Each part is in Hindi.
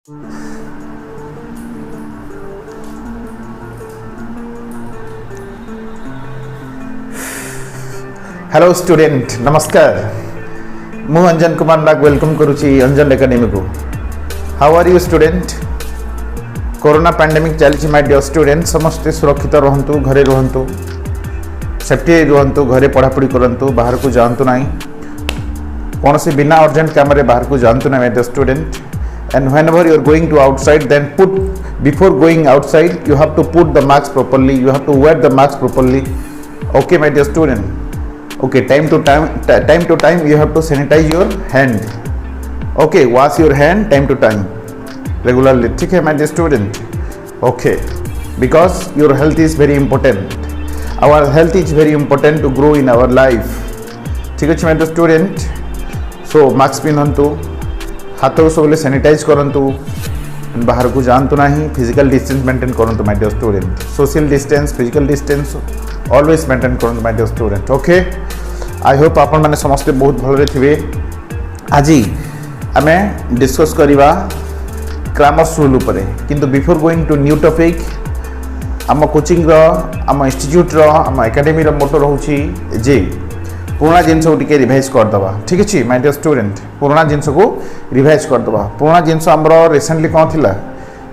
हेलो स्टूडेंट नमस्कार मु अंजन कुमार नाग वेलकम करुची अंजन एकेडमी को। How are you student? Corona pandemic चली माय डियर स्टूडेंट समस्ते सुरक्षित रहंतु, घरे रहंतु, सेफ्टी रहंतु, घरे पढ़ापढ़ी करंतु, बाहर को जांतु नहीं, कौन सी बिना अर्जेंट काम रे बाहर को जांतु ना my dear student. And whenever you are going to outside, then before going outside you have to put the mask properly, you have to wear the mask properly. Okay my dear student. Okay, time to time you have to sanitize your hand. Okay, wash your hand time to time regularly. ठीक है my dear student. Okay, because your health is very important. Our health is very important to grow in our life. ठीक है my dear student. So mask पिन्हन्तु, हाथ को सब सैनिटाइज करंतु, बाहर को जानतु नहीं, फिजिकल डिस्टेंस मेंटेन करंतु my dear student. Social distance, physical distance always maintain करंतु my dear student. Okay, I hope आपण माने समस्त बहुत भलरे थिबे। आज आमे डिस्कस करिवा ग्रामर स्कूल उपरे, किंतु before going to new topic आम कोचिंग रो, आम इंस्टीट्यूट रो, आम एकेडमी रो मोटो रहउची जे पुराना जिनस को टिके रिवाइज करदबा। ठीक अछि माय डियर स्टूडेंट, पुराना जिनस को रिवाइज करदबा। पुराना जिनस हमरो रिसेंटली कोन थिला?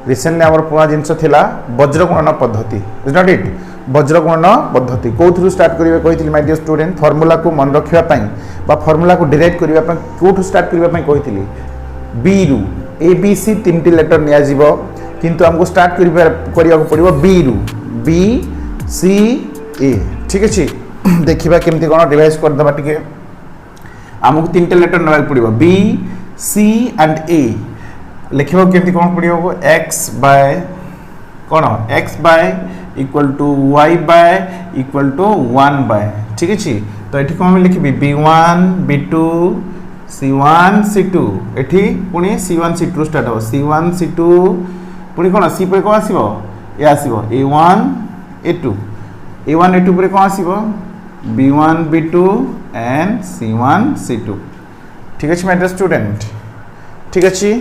रिसेंटली हमरो पुराना जिनस थिला वज्रगुणन पद्धति, इज नॉट इट? वज्रगुणन पद्धति कोथुरु स्टार्ट करिवे कहिथिली माय डियर स्टूडेंट? फार्मूला को मन रखिबा पई बा फार्मूला को डिराइव करिबा पई कोथु स्टार्ट करिबा पई कहिथिली? बी रु ए बी सी तीनटी लेटर निया जिवो, किंतु हमको स्टार्ट करिया को पड़िबो बी रु, बी सी ए। ठीक अछि, देखिबा केमती कोन रिवाइज कर दबा। टिके हमको तीनटा लेटर नबा पड़िबो बी सी एंड ए। लिखिबो केमती कोन पड़िबो? x बाय कोन x by equal to y by equal to 1 by. ठीक अछि, तो एठी कोन लिखिबी b1 b2 c1 c2। एठी पुनी c1 c2 स्टार्ट हो, c1 c2 पुनी कोन c पर कोन आसीबो? ए आसीबो a1 a2, a1 a2 पर कोन आसीबो? b1 b2 and c1 c2। ठीक अछि माय डियर स्टूडेंट, ठीक अछि।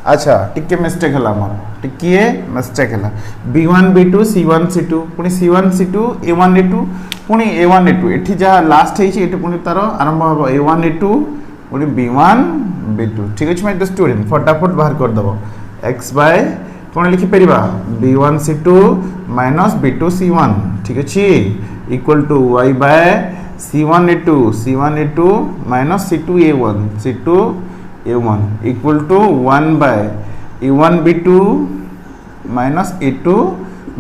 अच्छा टिके मिस्टेक हला मोर, टिके मिस्टेक हला b1 b2 c1 c2 पुनी c1 c2 a1 a2 पुनी a1 a2। एठी जा लास्ट हेछि एठी पुनी तार आरंभ हो a1 a2 पुनी b1 b2। ठीक अछि माय डियर स्टूडेंट, फटाफट बाहर कर दबो x बाय कोन लिखि परिबा b1 c2 minus b2 c1। ठीक अछि, equal to y by c1 a2 minus c2 a1 equal to 1 by a1 b2 minus a2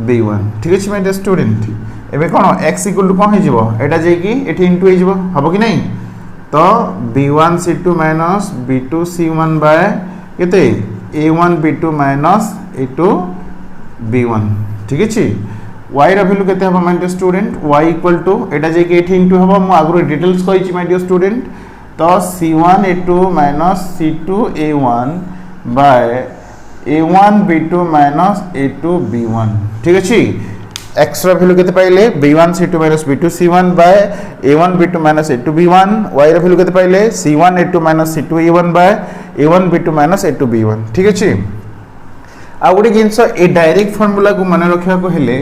b1। ठीक अछि माय डियर स्टूडेंट। एबे कोन x इक्वल टू कोन हे जिवो? एटा जे कि एठी इनटू हे जिवो, हबो कि नहीं? तो b1 c2 minus b2 c1 bye केते a1 b2 minus a2 b1। ठीक अछि, y रा वैल्यू केते हबो my dear student? y equal to एटा जे कि एठी इनटू हबो, मु आगरो डिटेल्स कहिछि माय डियर स्टूडेंट। तो c1 a2 minus c2 a1 bye a1 b2 minus a2 b1। ठीक अछि, x रा वैल्यू केते पाइले? b1 c2 minus b2 c1 by a1 b2 minus a2 b1। y रा वैल्यू केते पाइले? c1 a2 minus c2 a1 bye a1 b2 minus a2 b1। ठीक अछि, आ गोटे जिनस ए डायरेक्ट फार्मूला को मन रखिया को हेले,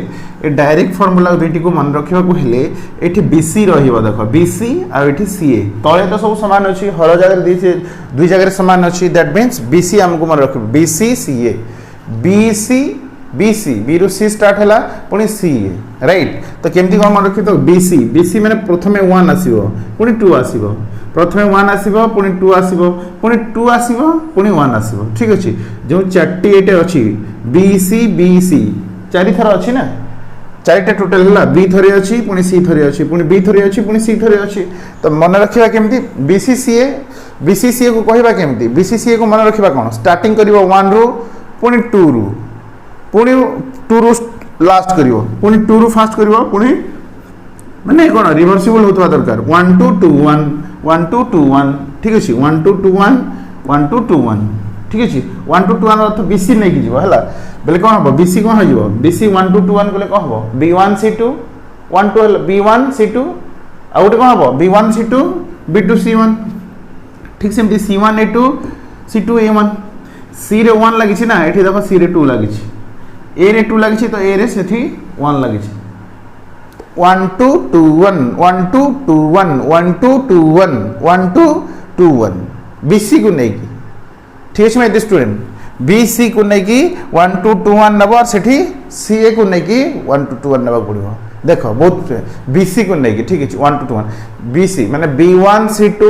ए डायरेक्ट फार्मूला दुईटी को मन रखिया को हेले एठी BC रहिबो। देखो BC आ एठी CA, तळे तो सब समान अछि, हर जगह दुई जगह समान अछि। दैट मींस BC हमको मन रखिबो BC CA, BC BC B रु C स्टार्ट हला पुनी CA, राइट? तो केमती को मन रखि तो BC माने प्रथमे 1 आसीबो पुनी 2 आसीबो, प्रथमे 1 आसीबो पुनी 2 आसीबो पुनी 2 आसीबो पुनी 1 आसीबो। ठीक अछि, जो चारटी एटे अछि BC चारि थर अछि ना, चारिटा टोटल हला B थरे अछि पुनी C थरे अछि पुनी B थरे अछि पुनी C थरे अछि। तो मन रखिबा केमती BCCA को कहिबा केमती? BCCA को मन रखिबा कोन? स्टार्टिंग करिवो 1 रु पुनी 2 रु पुनी 2 रु लास्ट करिवो पुनी 2 रु फास्ट करिवो पुनी माने कोन रिवर्सिबल होतवा दरकार 1 2 2 1 1 2 2 1। ठीक अछि, 1 2 2 1 1 2 2 1। ठीक अछि, 1 2 2 1 अर्थ BC नै कि जिवो हला बेले कोन हबो? BC कोन हो जिवो? BC 1 2 2 1 बोले कोन हबो? B1 C2 1 2 B1 C2 आ उटे कोन हबो? B1 C2 B2 C1। ठीक सेमती C1 A2 C2 A1 C रे 1 लगी ना ये देखो C रे 2 लगी A रे 2 लगी तो A रे से 1 लगी 1 2 2 1 1 2 2 1 1 2 2 1 1 2 2 1 BC को नहीं की ठीक है मेरे स्टूडेंट BC को नहीं की 1 2 2 1 नब और सेठी CA को नहीं की 1 2 2 1 नब पड़ो देखो बहुत BC को नहीं की ठीक है 1 2 2 1 BC माने B1 C2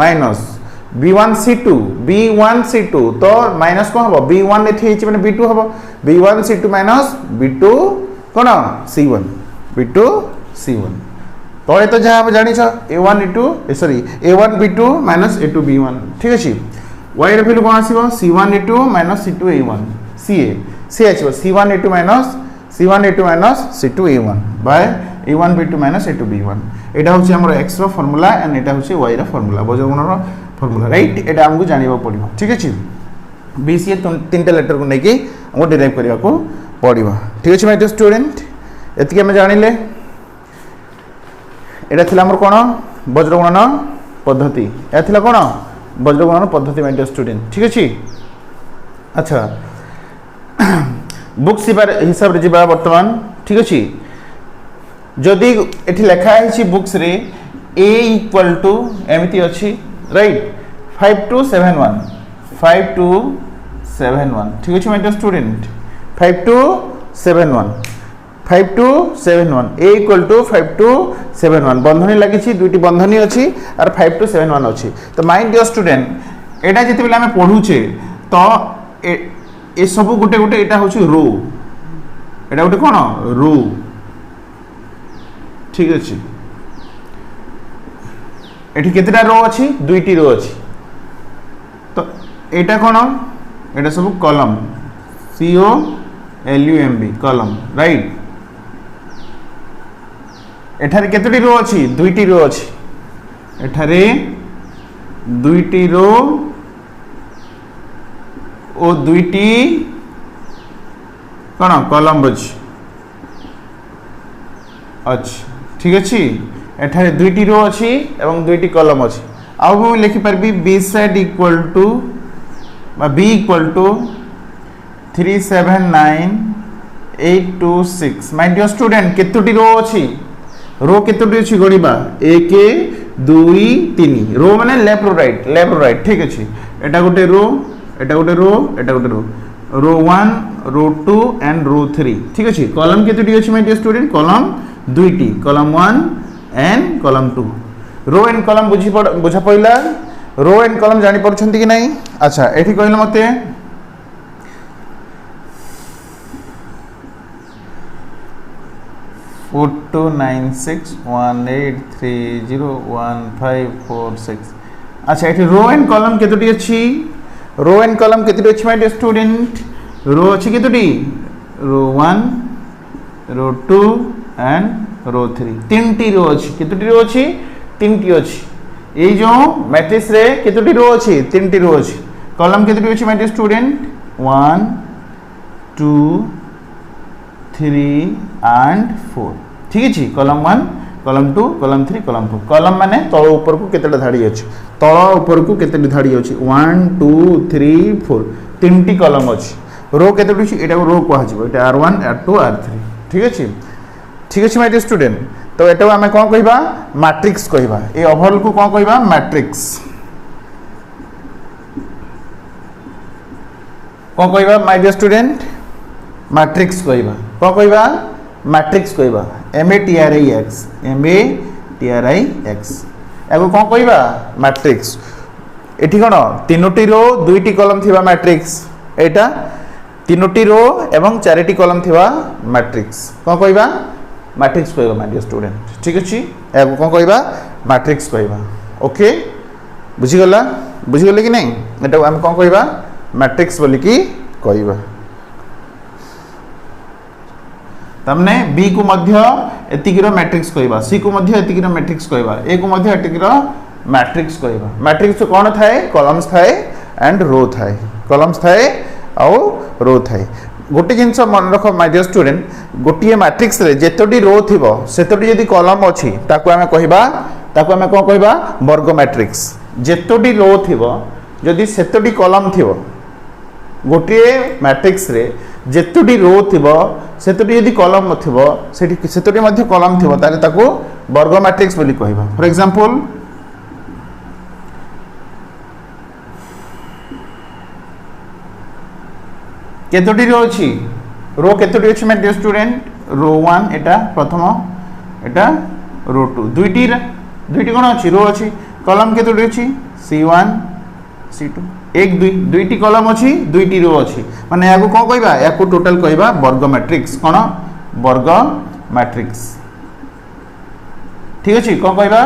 minus B1 C2 B1 C2 तो माइनस कौन हबो B1 एठी हिच माने B2 हबो B1 C2 माइनस B2 कोन C1 B2 C1 तो ये तो जहाँ आप जानी छो A1 A2 sorry A1 B2 minus A2 B1 ठीक है y रे वैल्यू कौन आसीबो C1 A2 minus C2 A1 CA से आछबो C1 A2 minus C2 A1 bye A1 B2 minus A2 B1 एटा होची हमर x रो फार्मूला एंड एटा होची y रो फार्मूला बजगुण रो फार्मूला राइट एटा हमकु जानिबो पड़िबो ठीक अछि BCA तीनटा लेटर को नेकी हमको डिराइव करिया को पड़िबो ठीक अछि माय स्टूडेंट एतिके हम जानिले एटा थिला हमर कोन वज्रगुणन पद्धति ए थिला कोन वज्रगुणन पद्धति माय स्टूडेंट ठीक अछि अच्छा बुक्स हिसाब रे जिबा वर्तमान ठीक अछि जदि एठी लेखा है बुक्स रे A इक्वल टू एमिति अछि राइट 5271 5271 ठीक अछि my student 5271 5271 A equal to 5271 बंधनी लागि छी दुईटी बंधनी अछि और 5271 अछि तो माय डियर स्टूडेंट एटा जते बेला हम पढु छे तो ए सब गुटे गुटे एटा होछि रो एटा गुटे कोन रो ठीक अछि एठी केतेटा रो अछि दुईटी रो अछि तो एटा कोन एटा सब कॉलम COLUMN कॉलम राइट एठारे केतोटी रो अछि दुईटी रो अछि एठारे दुईटी रो ओ दुईटी कोन कॉलम अछि ठीक अछि एठारे दुईटी रो अछि एवं दुईटी कॉलम अछि आउ हम लिखि परबी B साइड इक्वल टू बा B equal to 379826 my dear student केतोटी रो अछि रो केतोटी अछि गणिबा 1 2 3 रो माने लेफ्ट राइट ठीक अछि एटा गोटे रो एटा गोटे रो एटा गोटे रो 1 रो 2 एंड रो 3 ठीक अछि कॉलम केतोटी अछि माय डियर स्टूडेंट कॉलम दुईटी column 1 and column 2 row and column बुझा पइला रो एंड कॉलम जानि परछंती कि नहीं अच्छा एठी कहले मते 429618301546 अच्छा एठी रो एंड कॉलम केतोटी अछि रो एंड कॉलम केतोटी अछि माय डियर स्टूडेंट रो अछि केतोटी रो 1 रो 2 एंड रो 3 तीनटी रो अछि केतोटी रो अछि तीनटी अछि ए जो मैट्रिक्स रे केतोटी रो अछि तीनटी रो अछि कॉलम केतोटी अछि माय डियर स्टूडेंट 1 2 3 एंड 4 ठीक अछि column 1 column 2 column 3 column 4 column माने तळ ऊपर को केतेटा धाडी अछि तळ ऊपर को केतेटी धाडी अछि 1 2 3 4 तीनटी कॉलम अछि रो केतेटी अछि एटा रो को हाजिबो एटा R1 R2 R3 ठीक अछि माय डियर स्टूडेंट तो एटा हमें कोन कहिबा मैट्रिक्स कहिबा ए ओवरऑल को कोन कहिबा मैट्रिक्स कोन कहिबा माय डियर स्टूडेंट मैट्रिक्स कहिबा कोन कहिबा मैट्रिक्स कहिबा MATRIX एगो कोन कहिबा मैट्रिक्स एठी कोन तीनोटी रो दुईटी कॉलम थिबा मैट्रिक्स एटा तीनोटी रो एवं चारिटी कॉलम थिबा मैट्रिक्स कोन कहिबा मैट्रिक्स कहिबा माय डियर स्टूडेंट ठीक अछि एगो कोन कहिबा मैट्रिक्स कहिबा ओके बुझि गले कि नहीं एटा हम कोन कहिबा मैट्रिक्स बोली की कहिबा तमने B को मध्य एतिकिरो मैट्रिक्स कहिबा C को मध्य एतिकिरो मैट्रिक्स कहिबा A को मध्य एतिकिरो मैट्रिक्स कहिबा मैट्रिक्स कोन थाए कॉलम्स थाए एंड रो थाए कॉलम्स थाए आउ रो थाए गोटे जिनस मन रख माय डियर स्टूडेंट गोटे मैट्रिक्स रे जेतोटी रो थिबो सेतोटी यदि कॉलम अछि ताको हमें कोन कहिबा वर्ग मैट्रिक्स जेतोटी रो थिबो जदि सेतोटी कॉलम थिबो गोटे मैट्रिक्स रे जेतोटी रो थिबो सेतोटी यदि कॉलम थिबो सेठी सेतोटी मध्ये कॉलम थिबो ताले ताको वर्ग मैट्रिक्स बोली कहबा। फॉर एग्जांपल केतोटी रो अछि रो केतोटी अछि माय डियर स्टूडेंट रो 1 एटा प्रथम एटा रो 2 दुईटी कोन अछि रो अछि कॉलम केतोटी अछि C1 C2 एक दुईटी कॉलम अछि दुईटी रो अछि माने याको कोन कहबा याको टोटल कहबा वर्ग मैट्रिक्स कोन वर्ग मैट्रिक्स ठीक अछि कोन कहबा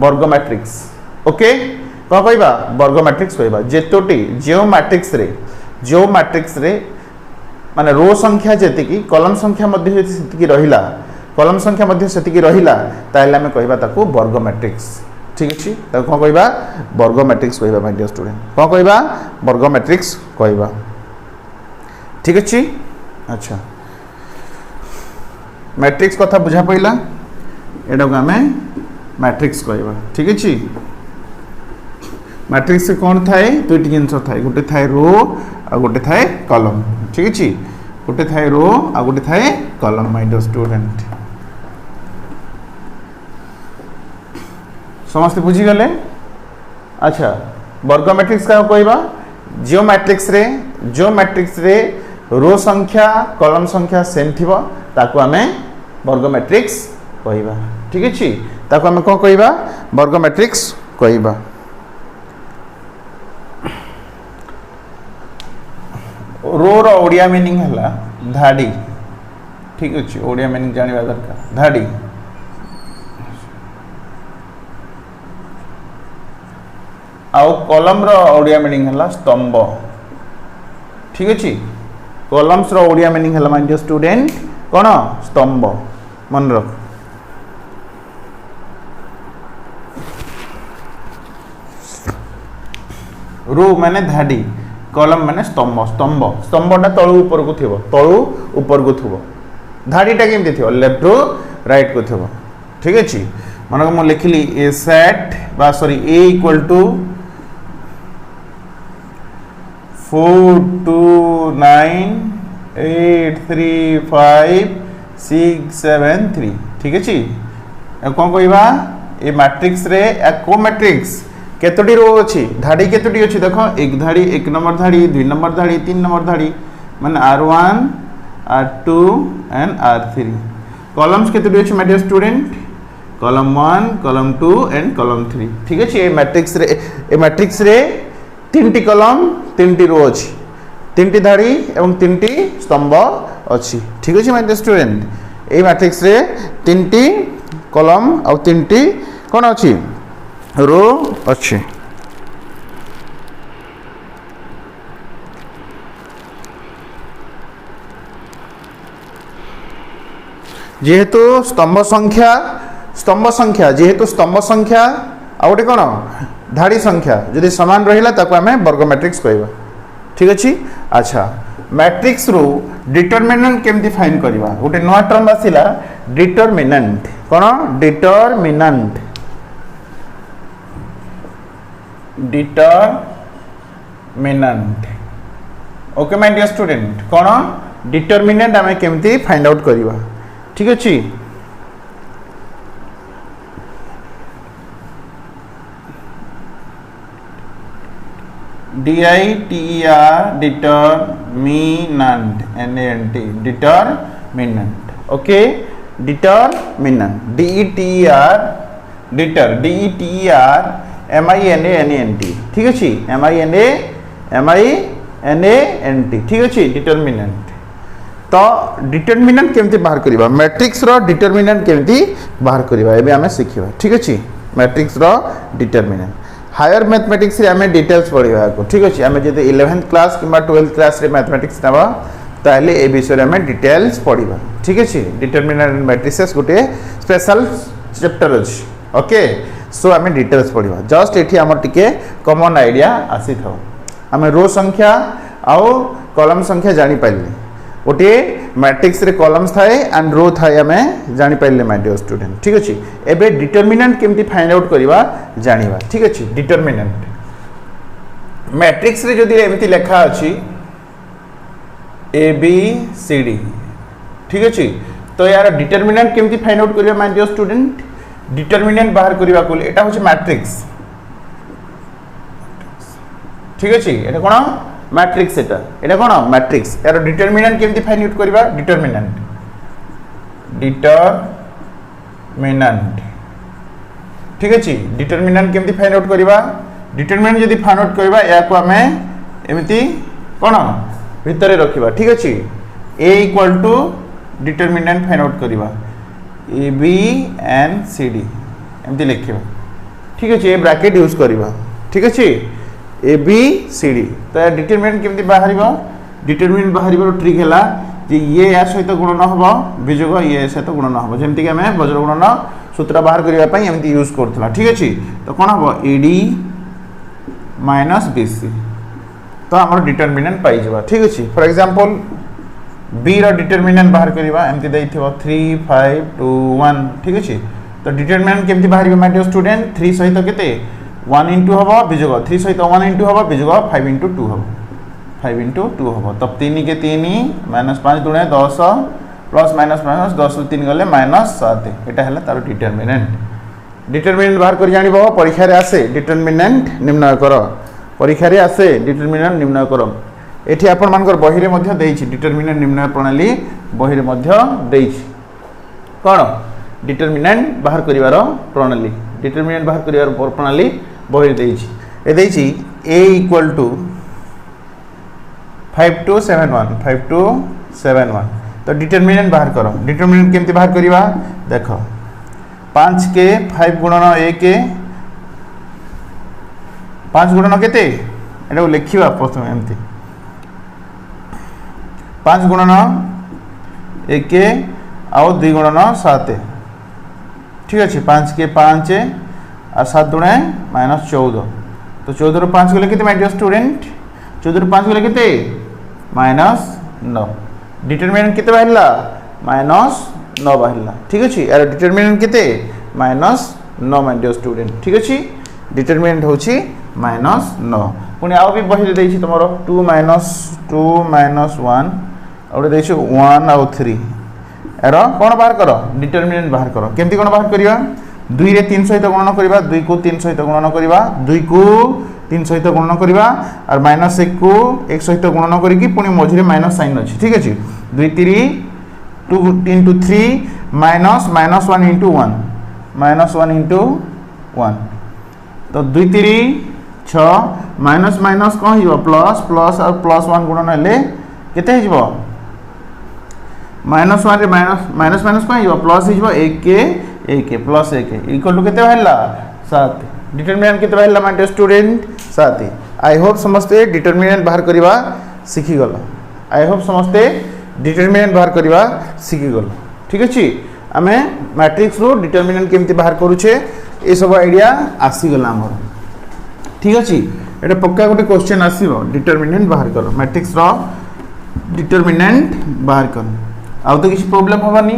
वर्ग मैट्रिक्स ओके कोन कहबा वर्ग मैट्रिक्स कहबा जेतोटी जो मैट्रिक्स रे माने रो संख्या जेतिकी कॉलम संख्या मध्ये सेतिकी रहिला कॉलम संख्या मध्ये सेतिकी रहिला ताइले हमें कहबा ताको वर्ग मैट्रिक्स ठीक अछि ताको कोन कहबा वर्ग मैट्रिक्स कहबा माय डियर स्टूडेंट कोन कहबा वर्ग मैट्रिक्स कहबा ठीक अछि। अच्छा मैट्रिक्स कथा बुझा पइला एडा को हमें मैट्रिक्स कहबा ठीक अछि। मैट्रिक्स कौन थाए दुईटी जिनस थाए गोटे थाए रो आ गोटे थाए कॉलम ठीक अछि गोटे थाए रो आ गोटे थाए कॉलम माय डियर स्टूडेंट समस्त बुझी गले। अच्छा वर्ग मैट्रिक्स का कहबा जो मैट्रिक्स रे रो संख्या कॉलम संख्या सेम थिबो ताको हमें वर्ग मैट्रिक्स कहबा ठीक अछि ताको हमें कोन कहबा वर्ग मैट्रिक्स कहबा। रो रो ओडिया मीनिंग हला धाडी ठीक अछि ओडिया मीनिंग जानिबा दरकार धाडी आउ कॉलम रो ओडिया मीनिंग हला स्तंभ ठीक अछि कॉलम्स रो ओडिया मीनिंग हला माय डियर स्टूडेंट कोन स्तंभ मन रख रो माने धाडी कॉलम माने स्तंभटा तळु ऊपर को थिबो धाडीटा केमति थिबो लेफ्ट टू राइट को थिबो ठीक अछि माने म लिखली ए सेट बा सॉरी ए इक्वल टू 4 2 9 8 3 5 6 7 3 ठीक अछि कोन कहबा ए मैट्रिक्स रे ए को मैट्रिक्स केतोटी रो अछि धाडी केतोटी अछि देखो एक धाडी एक नंबर धाडी दुई नंबर धाडी तीन नंबर धाडी माने R1 R2 and R3 columns केतोटी अछि my dear student column 1 column 2 and column 3 ठीक अछि ए मैट्रिक्स रे तीनटी कॉलम तीनटी रो अछि तीनटी धाडी एवं तीनटी स्तंभ अछि ठीक अछि my dear student a matrix रे तीनटी कॉलम और तीनटी कोन अछि रो अच्छे जेहेतु स्तंभ संख्या जेहेतु स्तंभ संख्या आ गोटे कौन धाड़ी संख्या जदि समान रहिला ताको हमें वर्ग मैट्रिक्स कहबा ठीक अछि। अच्छा मैट्रिक्स रो डिटरमिनेंट केमति फाइंड करबा गोटे नया टर्म आसिला डिटरमिनेंट कोन determinant okay my dear student कोन डिटरमिनेंट हमें केमती फाइंड आउट करबा ठीक अछि। DITER determinant NANT determinant okay determinant DETER MINANT ठीक अछि MINANT ठीक अछि डिटरमिनेंट तो डिटरमिनेंट केमती बाहर करबा मैट्रिक्स रो डिटरमिनेंट केमती बाहर करबा एबे हमें सिखिबा ठीक अछि मैट्रिक्स रो डिटरमिनेंट हायर मैथमेटिक्स रे हमें डिटेल्स पढिबा को ठीक अछि हमें जदि 11th क्लास किबा 12th क्लास रे मैथमेटिक्स नबा ताले ए विषय हमें डिटेल्स पढिबा ठीक अछि डिटरमिनेंट एंड मैट्रिसेस गोटे स्पेशल चैप्टर अछि ओके सो हमें डिटेल्स पढिबा जस्ट एठी हमर टिके कॉमन आईडिया आसी थाउ हमें रो संख्या आउ कॉलम संख्या जानि पाइले गोटे मैट्रिक्स रे कॉलम्स थाए एंड रो थाए हमें जानि पाइले माय डियर स्टूडेंट ठीक अछि एबे डिटरमिनेंट केमती फाइंड आउट करबा जानिबा ठीक अछि डिटरमिनेंट मैट्रिक्स रे जदि एमती लेखा अछि ए बी सी डी ठीक अछि तो यार डिटरमिनेंट केमती फाइंड आउट करिया माय डियर स्टूडेंट डिटरमिनेंट बाहर करिया को एटा होछि मैट्रिक्स ठीक अछि एटा कोन मैट्रिक्स एटा कोन मैट्रिक्स यार डिटरमिनेंट केमती फाइंड आउट करिया डिटरमिनेंट ठीक अछि डिटरमिनेंट केमती फाइंड आउट करिया डिटरमिनेंट जदि फाइंड आउट करिया या को हमें एमती कोन भितरे रखिबा ठीक अछि a equal to determinant find out करिबा A B and C D एमती लिखिबा ठीक अछि ए ब्रैकेट यूज करिबा ठीक अछि ए बी सी डी तो डिटरमिनेंट केमती बाहरिबा डिटरमिनेंट बाहरिबार ट्रिक हैला जे ये या सहित गुणन हबो विजोग ये सहित गुणन हबो जेमती कि हमें वज्र गुणन सूत्र बाहर करिया पई एमती यूज करथला ठीक अछि तो कोन हबो एडी माइनस बीसी तो हमर डिटरमिनेंट पाई जबा ठीक अछि फॉर एग्जांपल बी रो डिटरमिनेंट बाहर करिबा एमती दैथिबो 3 5 2 1 ठीक अछि तो डिटरमिनेंट केमती बाहरिबा माय डियर स्टूडेंट 3 सहित केते 1 into हबो विजोग 3 सहित 1 into हबो विजोग 5 into 2 हबो 5 into 2 हबो तब 3 के 3 माइनस 5 दुणे 10 प्लस माइनस माइनस 10 रो 3 गले माइनस 7 एटा हला तार डिटरमिनेंट बाहर कर जानिबो परीक्षा रे आसे डिटरमिनेंट निर्णय करो परीक्षा रे आसे डिटरमिनेंट निर्णय करो एठी आपण मानकर बही रे मध्ये देइछि डिटरमिनेंट निर्णय प्रणाली बही रे मध्ये देइछि कोन डिटरमिनेंट बाहर करिवार प्रणाली डिटरमिनेंट बाहर करिवार प्रणाली बही रे देइछि ए देइछि a इक्वल टू 5271 तो डिटरमिनेंट बाहर करो डिटरमिनेंट केमती बाहर करिवा देखो 5 के 5 गुणन a के 5 गुणन केते एटा लिखिबा प्रथम एमती 5 गुणन 1 के आउ 2 गुणन 7 ठीक अछि 5 के 5 और 7 दुणे माइनस 14 तो 14 रो 5 गले केते माय डियर स्टूडेंट 14 रो 5 गले केते माइनस 9 डिटरमिनेंट केते बाहिरला माइनस 9 बाहिरला ठीक अछि यार डिटरमिनेंट केते माइनस 9 माय डियर स्टूडेंट ठीक अछि डिटरमिनेंट होछि माइनस 9 पुनी आउ भी बहिरे दैछि तमरो 2 माइनस 1 और दैछि 1 और 3 एरो कोन बाहर करो डिटरमिनेंट बाहर करो केमती कोन बाहर करिवा 2 रे 3 सहित गुणन करिवा 2 को 3 सहित गुणन करिवा 2 को 3 सहित गुणन करिवा और माइनस 1 को 1 सहित गुणन करी कि पुनी मझिरे माइनस साइन अछि ठीक अछि 2 3 2 into 3 minus 1 into 1 minus 1 into 1 तो 2 3 6 माइनस माइनस कौन हिजो प्लस प्लस और प्लस 1 गुणन हेले केते हिजो माइनस 1 रे माइनस माइनस कौन हिजो प्लस हिजो 1 के प्लस 1 के इक्वल टू केते हल्ला 7 डिटरमिनेंट केते हल्ला my dear student 7 I hope समझते डिटरमिनेंट बाहर करबा सिखि गलो आई होप समझते डिटरमिनेंट बाहर करबा सिखि गलो ठीक अछि आमे मैट्रिक्स रो डिटरमिनेंट केमती बाहर करूछे ए सब आईडिया आसी गला हमर ठीक अछि एटा पक्का गोटे क्वेश्चन आसीबो डिटरमिनेंट बाहर करो मैट्रिक्स रो डिटरमिनेंट बाहर करो आउ तो किछ प्रॉब्लम होबानी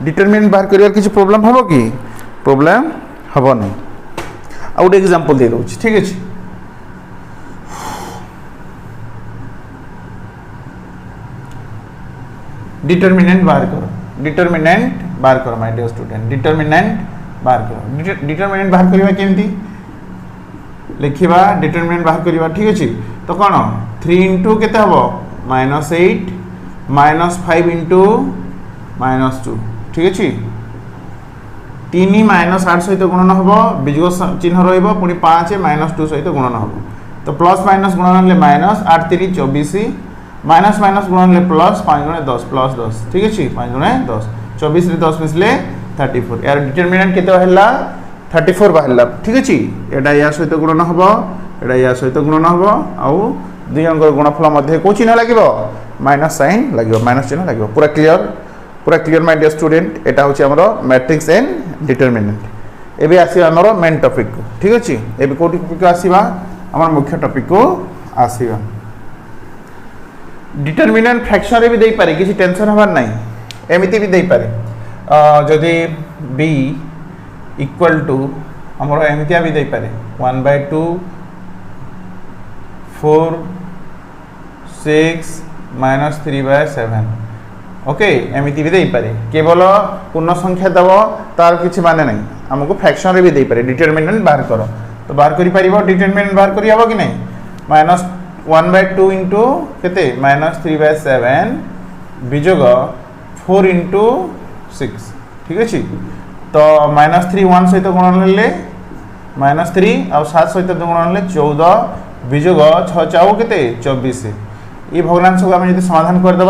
डिटरमिनेंट बाहर करिया किछ प्रॉब्लम होबो की प्रॉब्लम होबो नै आउ गोटे एग्जांपल दे दउछि ठीक अछि डिटरमिनेंट बाहर करो माय डियर स्टूडेंट डिटरमिनेंट बाहर करो डिटरमिनेंट बाहर करिवा केमती लिखिबा डिटरमिनेंट बाहर करिवा ठीक अछि तो कोन 3 into केते हबो -8 -5 into -2 ठीक अछि 3 -8 सहित गुणन हबो बिजोग चिन्ह रहइबो पुनी 5 -2 सहित गुणन हबो तो प्लस माइनस गुणन ले माइनस 8 3 24 माइनस माइनस गुणन ले प्लस 5 गुणे 10 प्लस 10 ठीक अछि 5 गुणे 10 24 रे 10 मिसले 34 यार डिटरमिनेंट केते हल्ला 34 बाहरला ठीक अछि एटा या सहित गुणन हबो एटा या सहित गुणन हबो आउ दुई अंकर गुणफल मध्ये को चिन्ह लागिबो माइनस साइन लागिबो माइनस चिन्ह लागिबो पूरा क्लियर माय डियर स्टूडेंट एटा होछि हमरो मैट्रिक्स एंड डिटरमिनेंट एबे आसी हमरो मेन टॉपिक को ठीक अछि एबे कोठी टॉपिक आसीबा हमर मुख्य टॉपिक को आसीबा डिटरमिनेंट फ्रैक्शन रे भी देई पारे किसी टेंशन हबार नाही एमिति भी देई पारे जदि b इक्वल टू हमरो एमितिया भी देई पारे 1/2 4 6 माइनस 3/7 ओके एमती भी दे पारे केवल पूर्ण संख्या दब तार किसी माने नहीं आमको फ्रैक्शन रे भी दे पारे डिटरमिनेंट बाहर कर तो बाहर करि परिबो डिटरमिनेंट बाहर करि हबो कि नहीं माइनस 1/2 इंटू केते माइनस 3/7 विजोग 4 इंटू 6 ठीक अच्छे तो माइनस 3 1 सहित गुणन ले माइनस 3 आ 7 सहित गुणन ले 14 विजोग 6 चाउ केते 24 ये भग्नांश को आम यदि समाधान करदे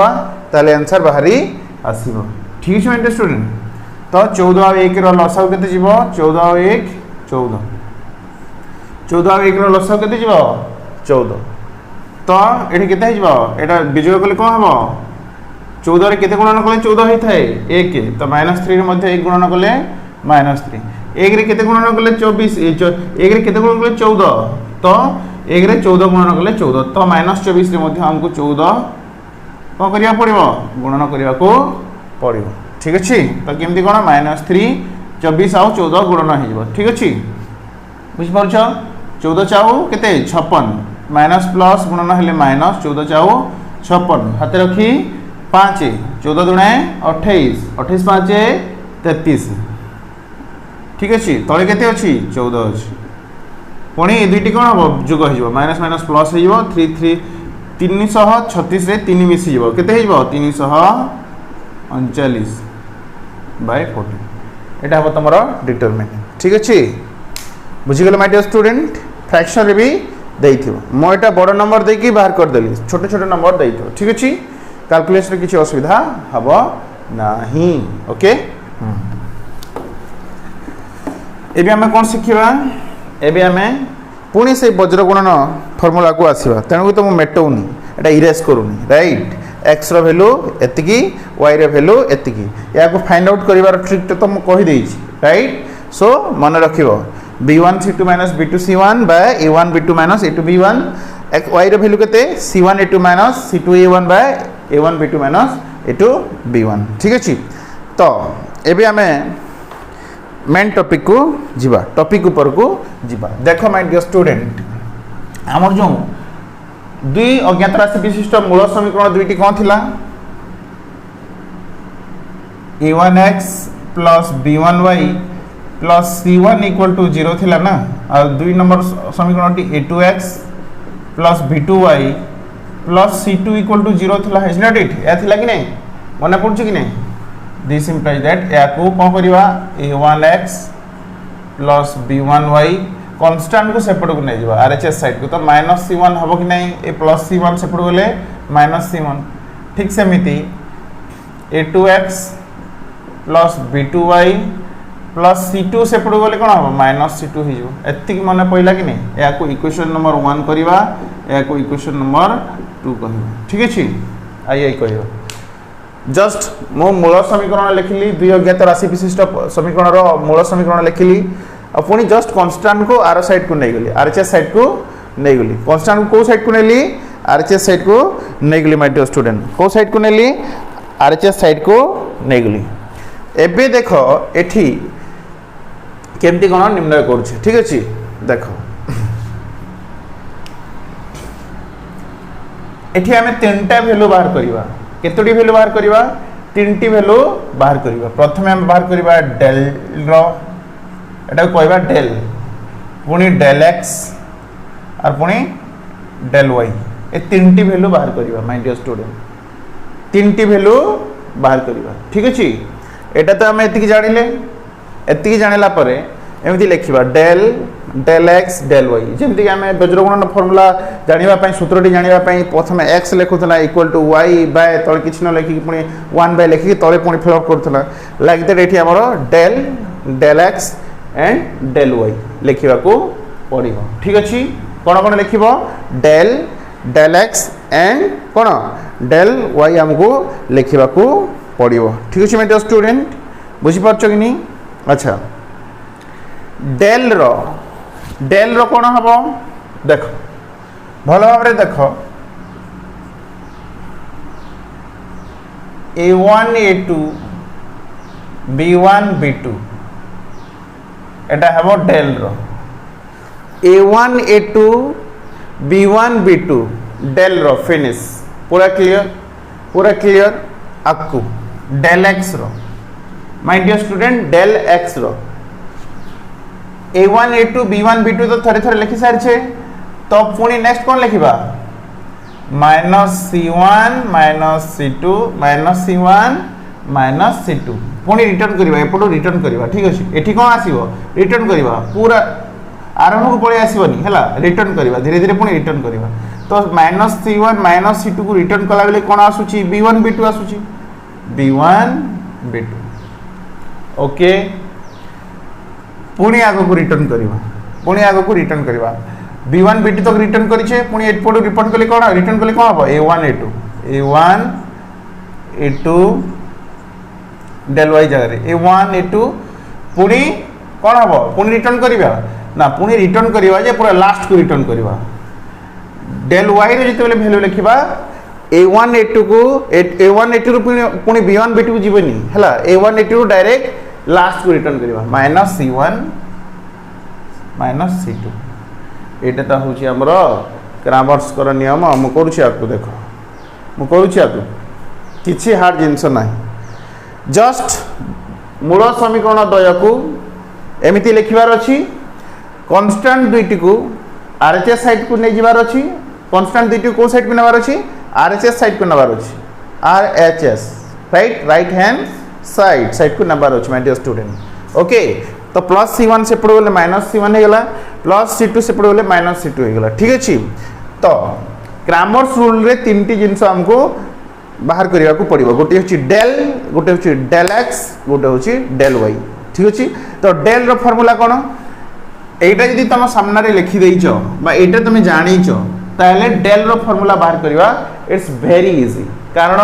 ताले आंसर बाहरी आसीबो ठीक है मेरे स्टूडेंट तो 14 और 1 रो लसाउ केते जीवो 14 और 1 14 14 और 1 रो लसाउ केते जीवो 14 तो एठी केते जीवो एटा विजोग कले कोन हबो 14 रे केते गुणन कले 14 होई थाए 1 तो माइनस 3 रे मध्ये 1 गुणन कले माइनस 3 1 रे केते गुणन कले 24 1 रे केते गुणन कले 14 तो 1 रे 14 गुणन कले 14 तो माइनस 24 रे मध्ये हमको 14 कौन करिया पड़िबो गुणन करिया को पड़िबो ठीक अछि तो केमती कोन माइनस 3 24 आउ 14 गुणन हो जिवो ठीक अछि बुझ परछ 14 चाउ केते 56 माइनस प्लस गुणन हेले माइनस 14 चाउ 56 हाथ रखी 5 14 दुणे 28 28 5 33 ठीक अछि तळे केते अछि 14 अछि पुणी ए दुईटी कोन हो जोग हो जिवो माइनस माइनस प्लस हो जिवो 336 रे 3 मिसी जिवो केते हो जिवो 339 बाय 40 एटा हो तमरो डिटरमिनेंट ठीक अछि बुझी गेल माय डियर स्टूडेंट फ्रैक्शन रे भी देइथिबो मो एटा बड़ नंबर दे की बाहर कर देली छोटे छोटे नंबर देइथिबो ठीक अछि कैलकुलेशन रे किछि असुविधा हबो नाही ओके एबे हमें कोन सिखिबा एबे हमें पुणी से वज्र गुणन फॉर्मूला को आसीबा तेणु तो मु मेटौनी एटा इरेज करूनी राइट x रो वैल्यू एतिकी y रो वैल्यू एतिकी या को फाइंड आउट करिवार ट्रिक तो मु कहि देइछि राइट सो मन रखिबो b1 c2 - b2 c1 by a1 b2 - a2 b1 y रो वैल्यू केते c1 a2 - c2 a1 by a1 b2 - a2 b1 ठीक अछि तो एबे हमें मेन टॉपिक को जीवा टॉपिक ऊपर को जीवा देखो माय डियर स्टूडेंट हमर जो दुई अज्ञात राशि विशिष्ट मूल समीकरण दुईटी कौन थिला a1x plus b1y plus c1 equal to 0 थिला ना और दुई नंबर समीकरण T a2x plus b2y plus c2 equal to 0 थिला इज नॉट इट या थिला कि नहीं मने पड़छ कि नहीं this implies that या को कौन करिवा a1x plus b1y कांस्टेंट को सेपट को नहीं जावा आरएचएस साइड को तो माइनस c1 हबो कि नहीं ए प्लस c1 सेपट गले माइनस c1 ठीक सेमिति a2x plus b2y plus c2 सेपट गले कोन हबो माइनस c2 ही जो एतिक माने पइला कि नहीं या को इक्वेशन नंबर 1 करिवा या को इक्वेशन नंबर 2 कहिबा ठीक अछि आई कहिबा जस्ट मो मूल समीकरण लिखिली दुई अज्ञात राशि विशिष्ट समीकरण रो मूल समीकरण लिखिली और पुणी जस्ट कांस्टेंट को आर साइड को नहीं गली आरएचएस साइड को नहीं गली कांस्टेंट को साइड को नेली आरएचएस साइड को नहीं गली माय डियर स्टूडेंट को साइड को नेली आरएचएस साइड को नहीं गली एबे देखो एठी केमती कोन निर्णय करछ ठीक अछि देखो एठी हमें तीनटा वैल्यू बाहर करिवा केतोटी वैल्यू बाहर करिवा तीनटी वैल्यू बाहर करिवा प्रथमे हम बाहर करिवा डेल रो एटा कहबा डेल पुणी डेल x और पुणी डेल y ए तीनटी वैल्यू बाहर करिवा माय डियर स्टूडेंट तीनटी वैल्यू बाहर करिवा ठीक अछि एटा तो हम एतिकी जानिला परे एमिति लिखिबा del del x del y जेमति कि हमें वज्रगुणन फार्मूला जानिबा पई सूत्रटी जानिबा पई प्रथमे x लेखुतला इक्वल टू y बाय तळे किछ न लेखि पुणी 1 बाय लेखि तळे पुणी फिल अप करथला लाइक दैट एठी हमरो del del x and del y लिखिबा को पड़िबो ठीक अछि कोन कोन लिखिबो डेल डेल x एंड कोन डेल y हमको लिखिबा को पड़िबो ठीक अछि मेरे स्टूडेंट बुझि परछो कि नहीं अच्छा डेल रो कोन हबो देखो भलो भाबरे देखो a1 a2 b1 b2 एटा हबो डेल रो a1 a2 B1 B2 del रो फिनिश पूरा क्लियर आपको डेल एक्स रो my dear student del x रो A1 A2 B1 B2 तो थरे थरे लिखि सार छे तो पुणी नेक्स्ट कौन लिखिबा minus C1 minus C2 minus C1 minus C2 पुणी रिटर्न करबा एपटो रिटर्न करबा ठीक अछि एठी कोन आसीबो रिटर्न करबा पूरा आरंभ को पळे आसीबनी हला रिटर्न करबा धीरे धीरे पुणी रिटर्न करबा तो माइनस C1 माइनस C2 को रिटर्न कला बेले कोन आसुची B1 B2 आसुची B1 B2 ओके पुणी आगो को रिटर्न करबा B1 B2 तक रिटर्न करिछे पुणी एपटो रिटर्न कले कोन हबो A1 A2 डेल y जगह A1 A2 पुणी कोन हबो पुणी रिटर्न करबा ना पुणी रिटर्न करबा जे पूरा लास्ट को रिटर्न करबा डेल y रे जते बेले वैल्यू लिखिबा A1 A2 को A1 A2 रो पुणी B1 B2 को जीवनी हला A1 A2 डायरेक्ट लास्ट को रिटर्न करबा माइनस C1 माइनस C2 एटा त होची हमरो क्रामर्स कर नियम हम करूची आपको देखो मु करूची आपको किछि हार्ड जिंस नाही जस्ट मूल समीकरण द्वय को एमिति लिखिबार अछि कांस्टेंट दुईटी को आरएचएस साइड को नै जिबार अछि कांस्टेंट दुईटी को साइड को नेबार अछि आरएचएस साइड को नेबार अछि आरएचएस राइट हैंड साइड को नेबार अछि माय डियर स्टूडेंट ओके तो प्लस C1 से पड़ो बोले माइनस C1 हे गेला प्लस C2 से पड़ो बोले माइनस C2 हे गेला ठीक अछि तो क्रामर्स रूल रे तीनटी जिंस हमको बाहर करिया को पड़िबो गोटे होची डेल गोटे होची डेल एक्स गोटे होची डेल वाई ठीक अछि तो डेल रो फार्मूला कोन एटा यदि तुम सामने रे लिखि देइछो बा एटा तुम जानिछो ताले डेल रो फार्मूला बाहर करिवा इट्स वेरी इजी कारण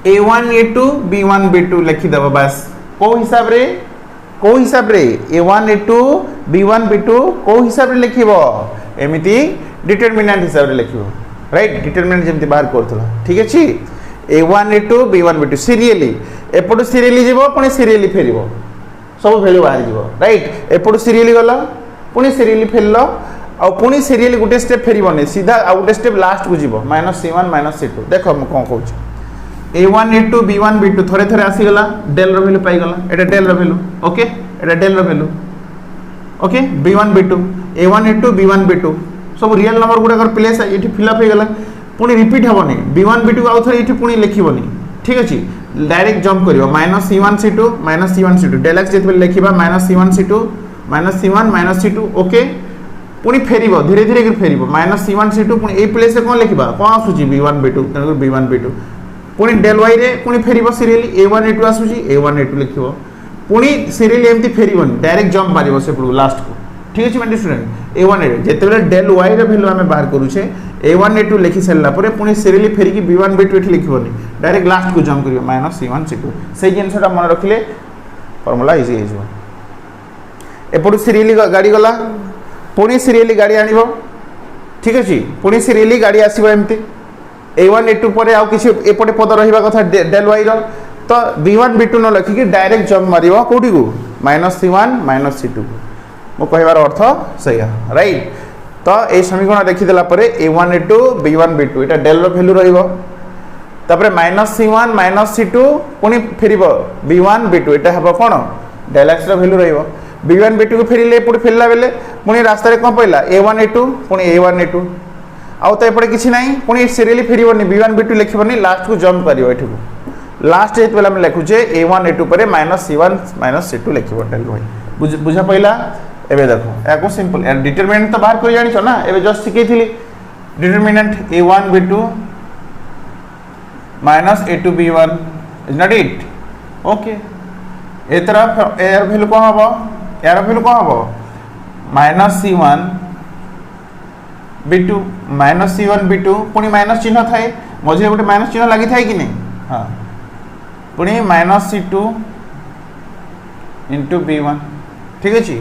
A1 A2 B1 B2 लिखि दबो बस को हिसाब रे A1 A2 B1 B2 को हिसाब रे लिखिबो एमिति डिटरमिनेंट हिसाब रे लिखिबो राइट डिटरमिनेंट जेमति बाहर करथला ठीक अछि A1 A2 B1 B2 serially एपटो serially जीवो पुनी सीरियली फेरिबो सब वैल्यू बाहर जीवो राइट एपटो सीरियली गला पुनी सीरियली फेरलो आ पुनी सीरियली गुटे स्टेप फेरिबोनी सीधा आ गुटे स्टेप लास्ट को जीवो -C1 -C2 देखो हम कोन कहूछ A1 A2 B1 B2 थरे थरे आसी गला डेल रो वैल्यू पाई गला एटा डेल रो वैल्यू ओके एटा डेल रो value okay B1 B2 A1 A2 B1 B2 सब रियल नंबर गुडा कर प्लेस एठी फिल अप हे गला पुनी रिपीट हबनी B1 B2 आउ थरे एठी पुनी लिखिबनी ठीक अछि डायरेक्ट जंप करियो -C1 C2 -C1 C2 del x जेते लिखिबा -C1 C2 -C1 -C2 okay पुनी फेरिबो धीरे धीरे कर फेरिबो -C1 C2 पुनी ए प्लेस से कोन लिखिबा कोन आसुची B1 B2 तने B1 B2 पुनी डेल y रे पुनी फेरिबो सीरियली A1 A2 आसुची A1 A2 लिखिबो पुनी सीरियली एमती फेरिबोनी डायरेक्ट जंप मारिबो से पुरो लास्ट को ठीक अछि माय स्टूडेंट A1 A2 जेते बेले डेल y रे वैल्यू हमें बाहर करू छे A1 A2 लिखि सल्ला परे पुनी सीरियली फेरि की B1 B2 एठी लिखिबोनी डायरेक्ट लास्ट को जंप करियो -C1 C2 से जिनसटा मन रखिले फार्मूला इजी हे जो एपटो सीरियली गाड़ी गला पुनी सीरियली गाड़ी आनिबो ठीक अछि पुनी सीरियली गाड़ी आसीबो एमती A1 A2 परे आउ किछि एपटे पद रहिबा कथा डेल y रो तो B1 B2 न लिखि कि डायरेक्ट जंप मारिबो कोठी को -C1 -C2 मो कहबार अर्थ सहीया राइट तो ए समीकरण देखि देला परे A1 A2 B1 B2 एटा डेल रो वैल्यू रहिबो तापरे -C1 -C2 पुनी फेरिबो B1 B2 एटा हबो कोन डेल x रो वैल्यू रहिबो B1 B2 को फेरिले पुनी फेरला बेले पुनी रास्ता रे कोन पइला A1 A2 पुनी A1 A2 आउ तो एपटे किछि नाही पुनी सीरियली फेरिबोनी B1 B2 लिखिबोनी लास्ट को जंप करियो एठी को लास्ट जेत बेला हम लिखु जे A1 A2 परे -C1 -C2 लिखिबो डेल y बुझा पइला एबे देखो एको सिंपल एंड डिटरमिनेंट तो बाहर कर जानि छ ना एबे जस्ट सिखैथिली determinant A1 B2 -A2 B1 is not it okay ए तरफ एयर वैल्यू को हबो एयर वैल्यू को हबो -C1 B2 -C1 B2 पुनी माइनस चिन्ह थाए मझे गोटे माइनस चिन्ह लागि थाए कि नै हां पुनी -C2 B1 ठीक अछि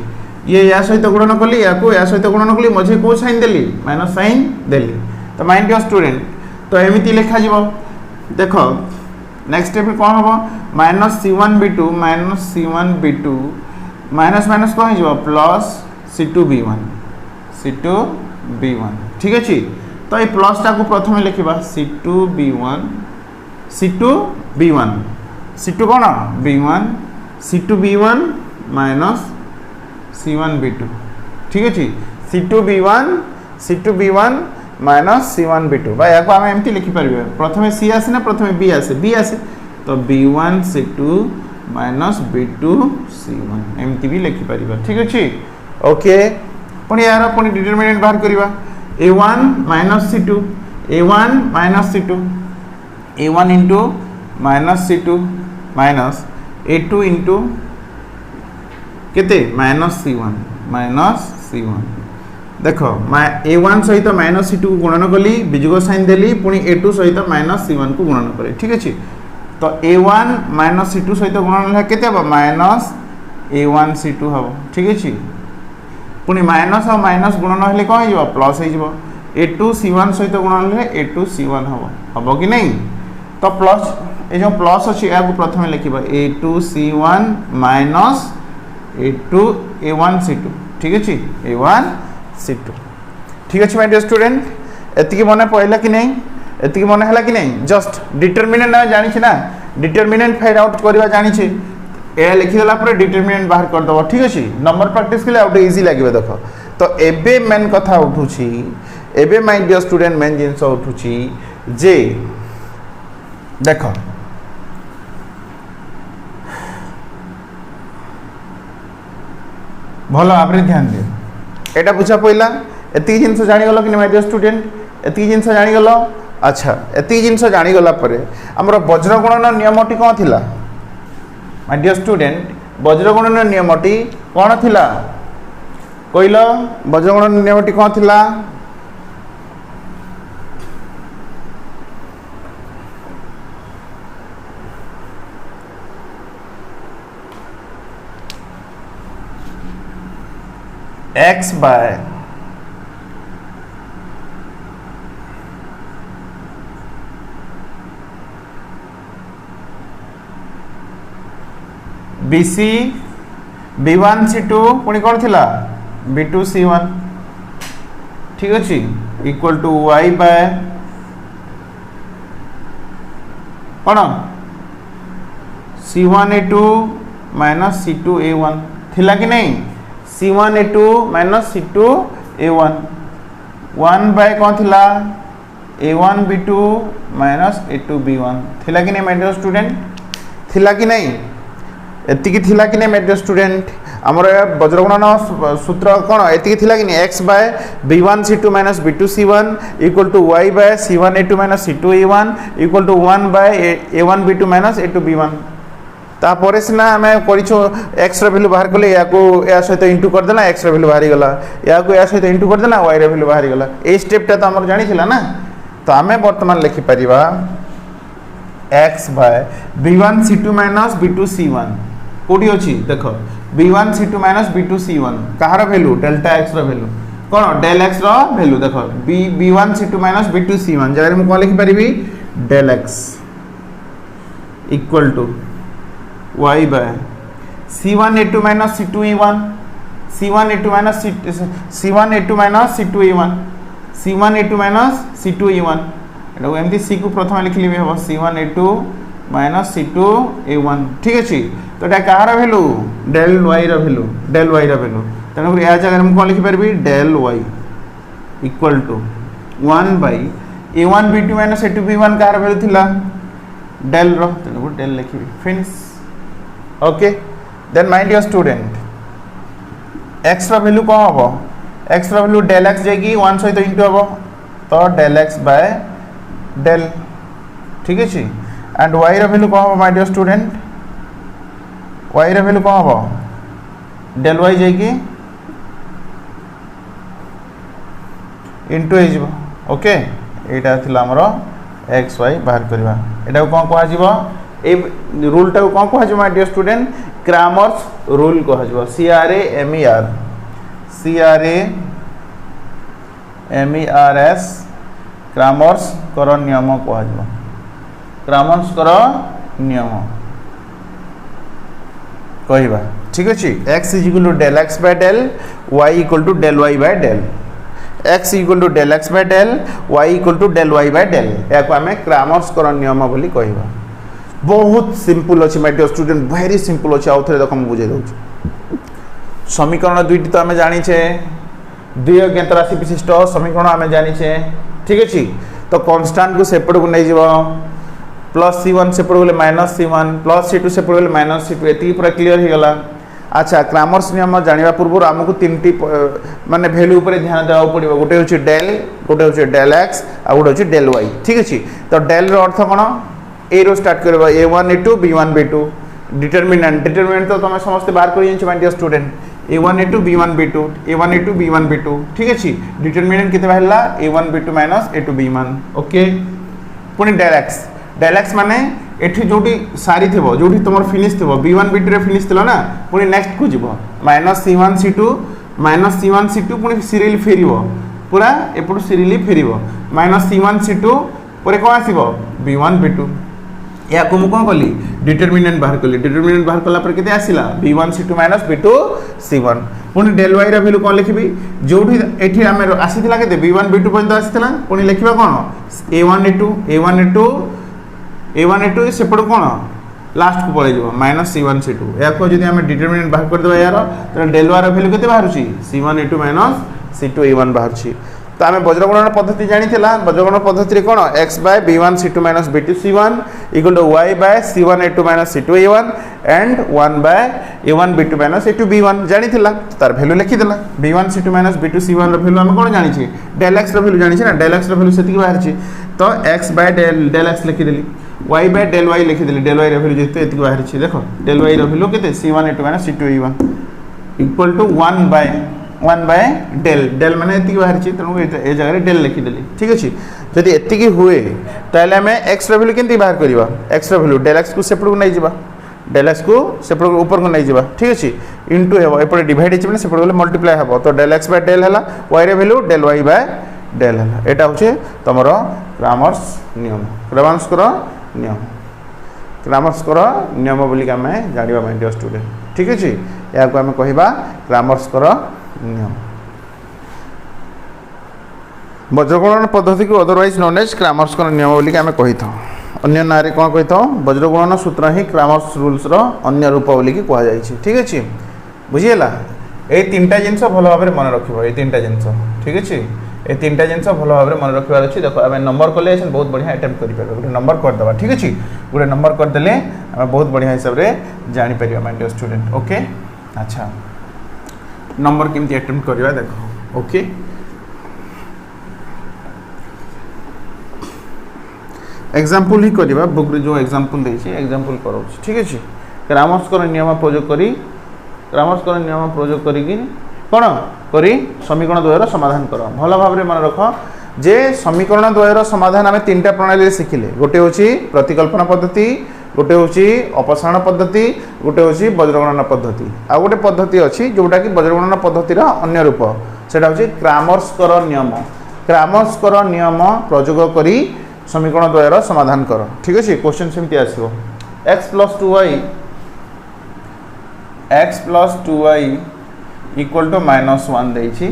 ये या सहित गुणन कली या को या सहित गुणन कली मझे को साइन देली माइनस साइन देली तो माइंड योर स्टूडेंट तो एमिति लिखा जीवो देखो नेक्स्ट स्टेप कोन हबो -C1 B2 -C1 B2 minus minus कोन जीवो plus C2 B1 C2 B1 ठीक अच्छे। तो ये प्लसटा को प्रथम लिखा C2 B1 C2 B1 C2 कौन B1 C2 B1 minus C1 B2 ठीक अच्छे। C2 B1 minus C1 B2 या आम एमती लिखिपर प्रथम C आसे ना प्रथम B आसे तो B1 C2 minus B2 C1 एमती भी लिखिपर ठीक अच्छे। ओके पुणी यार पुणी डिटरमिनेंट बाहर करवा A1 minus C2 A1 into minus C2 minus A2 into केते माइनस C1 देख A1 सहित माइनस C2 को गुणन कली बीजग साइन देली पुणी A2 सहित माइनस C1 को गुणन करे ठीक अच्छे। तो A1 माइनस C2 सहित गुणन है केते हम माइनस A1 C2 हम ठीक अच्छे। पुणी माइनस और माइनस गुणन हेले कौन हो प्लस हो A2 C1 सहित गुणन है A2 C1 हम कि नहीं। तो प्लस ये जो प्लस अच्छी या प्रथम लिखा A2 C1 minus A2 A1 C2 ठीक अच्छे A1 C2 ठीक अच्छे माय डियर स्टूडेंट एतिकी मन पड़ला कि नहीं एतिकी मन है कि नहीं जस्ट डिटरमिनेंट जानी ना डिटरमिनेंट फाइंड आउट करवा जानी ए लिखिदेला डिटरमिनेंट बाहर करदेव ठीक अच्छे। नंबर प्रैक्टिस कले आउट इजी लगे देख। तो एबे मेन कथा उठुची एबे माय डियर स्टूडेंट मेन जिनस उठुची जे देख भल भाव ध्यान दियो एटा बुझा पड़ा एति जिनस जानीगल कि माय डियर स्टूडेंट एति जिनस जानीगल। अच्छा एति जिनस जानीगला आमर वज्रगुणन नियमटी कौन थिला माय डियर स्टूडेंट वज्रगुणन नियमटी कौन थिला कहल वज्रगुणन नियमटी कौन थिला x bye BC B1 C2 पुणी कौन थिला B2 C1 ठीक अच्छे इक्वल टू y बाय कौन C1 A2 minus C2 A1 थिला कि नहीं C1 A2 minus C2 A1 1 bye कौन थिला A1 B2 minus A2 B1 थिला कि नहीं माय डियर स्टूडेंट थिला कि नहीं एतिकी थिला कि नहीं माय डियर स्टूडेंट आमर वज्रगुणन सूत्र कौन एतिकी थिला कि नहीं x by B1 C2 minus B2 C1 equal to y by C1 A2 minus C2 A1 equal to 1 by A1 B2 minus A2 B1 तापर सीना आम कर एक्स वैल्यू बाहर कले या सहित इंटू करदेला एक्स वैल्यू बाहरी गला या सहित इंटू करदेला वाई वैल्यू बाहरी गला ए स्टेपटा तो आम जानी ना। तो आम बर्तमान लिखिपर x by B1 C2 minus B2 C1 कौटी अच्छी देख B1 C2 minus B2 C1 कहार वैल्यू डेल्टा एक्स वैल्यू कौन डेल एक्स वैल्यू देख B1 C2 minus B2 C1 जगह मुझे कौन लिखिपारि del x equal to y by C1 A2 minus C2 A1 C1 A2 minus C1 A2 minus C2 A1 C1 A2 minus C2 A1 एटा को एमती C को प्रथम लिखली भी हम C1 A2 minus C2 A1 ठीक अच्छे। तो एटा कहार वैल्यू डेल y रो वैल्यू तेणुक या जगह मुझे कौन लिखिपारि del y equal to 1 by A1 B2 minus A2 B1 कहार वैल्यू थिला डेल रो तेणुक डेल लिखी finish. Okay then my dear student x value कौन हम एक्स वैल्यू डेल एक्स जाकि 1 सहित इंटू हम तो डेल एक्स बाय डेल ठीक अच्छे। एंड वाई वैल्यू कौन हम my dear student Y value कौन हम डेल वाई जाकि इंटू हो ओके यहाँ थी आमर एक्स वाई बाहर करवा यहाँ कौन कह ए रूलटा को कौन कह my dear student Cramer's rule कह CRAMERS क्रामर्स कर नियम कह क्रामर्स कर नियम कहवा ठीक अच्छे। x is equal to del x by del y equal to del y by del x equal to del x by del y equal to del y by del या आम क्रामर्सकर नियम बोली कहवा। बहुत सिंपल अच्छे my dear student, very simple अच्छे। आउ थे देख मुझे बुझे दूँ। समीकरण दुईटी तो आम जाचे, दुई अज्ञात राशि विशिष्ट समीकरण आम जाचे, ठीक अच्छे। तो कन्स्टांट को सेपट को नहीं प्लस C1 सेपट गले माइनस C1 प्लस C2 सेपट गले माइनस C2 ये पूरा क्लीयर हो गला। अच्छा क्रामर्स नियम जाना पूर्व आमको तीन माने भैल्यू पर ध्यान देवा पड़ो। गोटे हूँ डेल, गोटे हूँ डेल एक्स आ गोटे हूँ डेल वाई, ठीक अच्छे। तो डेल अर्थ कौन ए रो स्टार्ट करवा A1 A2 B1 B2 determinant determinant तो तुम समस्त बाहर कर my dear student A1 A2 B1 B2 A1 A2 B1 B2, ठीक अच्छे। डिटरमिनेंट कितने बाहरला A1 B2 minus A2 B1, okay. पुणी डेल एक्स माने एठी जोटी सारी थेबो जोटी तुम फिनिश थेबो B1 B2 रे फिनिश थलो ना, पुणी नेक्स्ट को जीवो minus C1 C2 minus C1 C2 पुणी सीरियल फेरिबो पूरा एपटू सीरियली फेरिबो माइनस C1 C2 परे को आसीबो B1 B2। या को मु कोन कली डिटरमिनेंट बाहर कली, डिटरमिनेंट बाहर कला पर केते आसिला B1 C2 minus B2 C1। पुणी डेल y रा वैल्यू कोन लिखबी जोठी एठी हम आसीथिला केते B1 B2 पर्यंत आसीथिला, पुणी लिखबा कोन A1 A2 सेपट कौन लास्ट को पड़े माइनस C1 C2 या जब आम डिटरमिनेंट बाहर करदे यार तो डेल वार वैल्यू केते बाहर C1 A2 minus C2 A1 बाहर। तो आम वज्रगणन पद्धति जानी वज्रगणन पद्धति कौन x by B1 C2 minus B2 C1 equal to y by C1 A2 minus C2 A1 and 1 by A1 B2 minus A2 B1 जानी तार value लिखिदेला B1 C2 minus B2 C1 value आम कौन जानी डेल एक्स वैल्यू जानी ना, डेल एक्स वैल्यू से बाहर। तो x बाय डेल एक्स लिखिदेली y बाय डेल y लिखिदेली, डेल y वैल्यू जेते एति बाहर देखो डेल y वैल्यू केते C1 A2 minus C2 A1 equal to 1 by del माने एति बाहर तेणु ए जगह डेल लिखिदेली, ठीक अच्छे। जदि एति हुए ताले आम x वैल्यू केमती बाहर करवा x वैल्यू डेल x को सेपट को नहीं जावा डेल एक्स को सेपट ऊपर को नहीं जावा, ठीक अच्छे। इंटू हे एपटे डिवाइड हो सेपट गले मल्टीप्लाई हे तो डेल एक्स बाय डेल है y रे value del y by del है। यहाँ हूँ तुम क्रामर्स नियम क्रामर्सकर नियम बोलिक आम जाना माय डियर स्टूडेंट, ठीक अच्छे। या आम कहवा क्रामर्सकर नियम। वज्रगणन पद्धति को अदरवाइज नोन एज क्रामर्सकर नियम बोलिक आम कही था। अन्य ना कौन कही था वज्रगणन सूत्र ही क्रामर्स रूल्स अन्य रूप बोलिक कहुई, ठीक अच्छे। बुझीगला ये तीनटा जिनस भल भाव मन रख तीनटा जिनस, ठीक अच्छे। ये तीनटा जिनस भल भाव मन रखार अच्छी। देखो आम नंबर कले बहुत बढ़िया अटेम्प्ट करें गोटे नंबर करदे, ठीक अच्छे। गोटे नंबर करदे आम बहुत बढ़िया हिसाब से जापर माय डियर स्टूडेंट, ओके। अच्छा नंबर केमती अटेम्प्ट करवा देखो, ओके। एग्जाम्पल ही करवा बुक रे जो एग्जाम्पल देछि एग्जाम्पल करो, ठीक अच्छे। क्रामर्सकर नियम प्रयोग करी क्रामर्सकर नियम प्रयोग करी कौन करी समीकरण द्वयर समाधान कर। भल भाव मन रख जे समीकरण द्वयर समाधान आम तीनटा प्रणाली शिखिले। गोटे हूँ प्रतिकल्पना पद्धति, गोटे हूँ अपसारण पद्धति, गोटे हूँ वज्रगणन पद्धति। आ गोटे पद्धति अच्छी जोटा कि वज्रगणन पद्धतिर अन्य रूप सेटा हूँ क्रामर्सकर नियम। क्रामर्सकर नियम प्रयोग करी समीकरण द्वयर समाधान कर, ठीक अच्छे। क्वेश्चन सेमती आसो x plus 2y equal to -1 देछि,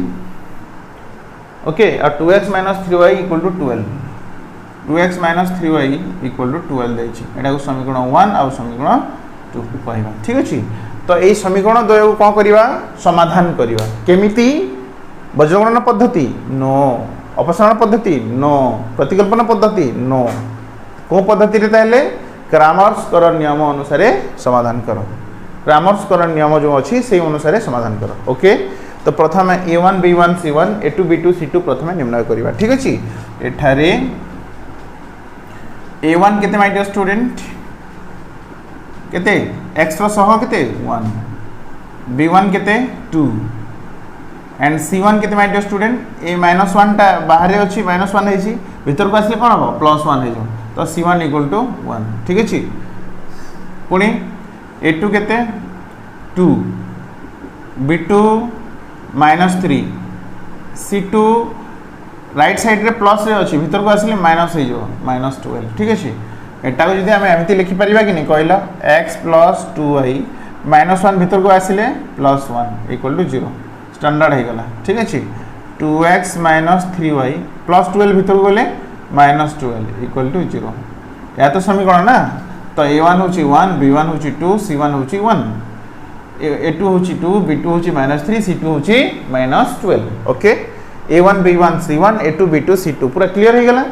ओके। और 2x minus 3y equal to 12 2x minus 3y equal to 12 देछि। एटा को समीकरण 1 और समीकरण 2 कहबा, ठीक अच्छे। तो यही समीकरण द्वय को कौन करवा समाधान करवा केमिति वज्रगणन पद्धति नो, अपसारण पद्धति नो, प्रतिकल्पना पद्धति नो। को पद्धति रे ताले क्रामर्सकर नियम अनुसार समाधान करो। क्रामर्सकर नियम जो अच्छी से अनुसार समाधान कर, ओके। तो प्रथम A1 B1 C1 A2 B2 C2 प्रथम निर्णय करवा, ठीक अच्छे। एठारे A1 केते माय डियर स्टूडेंट केते x रो सह केते 1 B1 केते 2 एंड C1 केते माय डियर स्टूडेंट ए -1 टा बाहर अच्छी -1 है भीतर को आसले कौन हम +1 है तो C1 इक्वल टू 1, ठीक अच्छे। पुणी A2 केते 2 B2 -3 C2 राइट साइड रे प्लस रे अच्छी भीतर को आसले माइनस हो -12, ठीक अच्छे। एटा को जदि आम एमती लिखि परिबा कि नहीं कहला x प्लस 2y -1 भीतर को आसले +1 इक्वल टू 0 स्टैंडर्ड हो गला, ठीक अच्छे। 2x माइनस 3y प्लस 12 भीतर गले माइनस 12 इक्वल टू 0 या तो समीकरण ना। तो a1 हूँ 1 b1 हूँ 2 c1 हूँ 1 a2 हूँ 2 b2 हूँ -3 c2 हूँ -12 okay. a1 b1 c1 a2 b2 c2 पूरा क्लियर हो गला।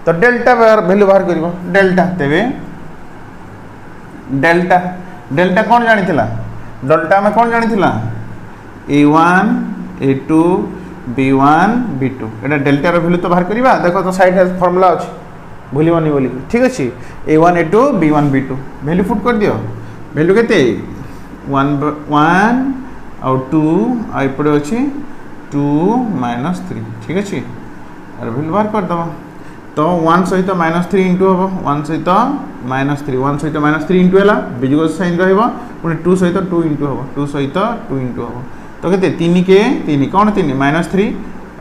तो डेल्टा वैल्यू बाहर करिवो डेल्टा तेबे डेल्टा डेल्टा कौन जानिथिला डेल्टा में कौन जानिथिला a1 a2 b1 b2 एटा डेल्टा रो वैल्यू तो बाहर करिबा। देखो तो साइड है फार्मूला अछि भूलिबनी बोली ठीक अछि। a1 a2 b1 b2 value put कर दियो वैल्यू केते 1 और 2 आ इपडे अछि 2 -3 ठीक अछि। अरे वैल्यू बाहर कर दबा। तो 1 सहित -3 इंटू हम 1 सहित -3 1 सहित -3 इंटू है बीजुग साइन रहा पुणी 2 सहित 2 इंटू हम 2 सहित 2 इंटू हम तो के 3 के 3 कौन 3 -3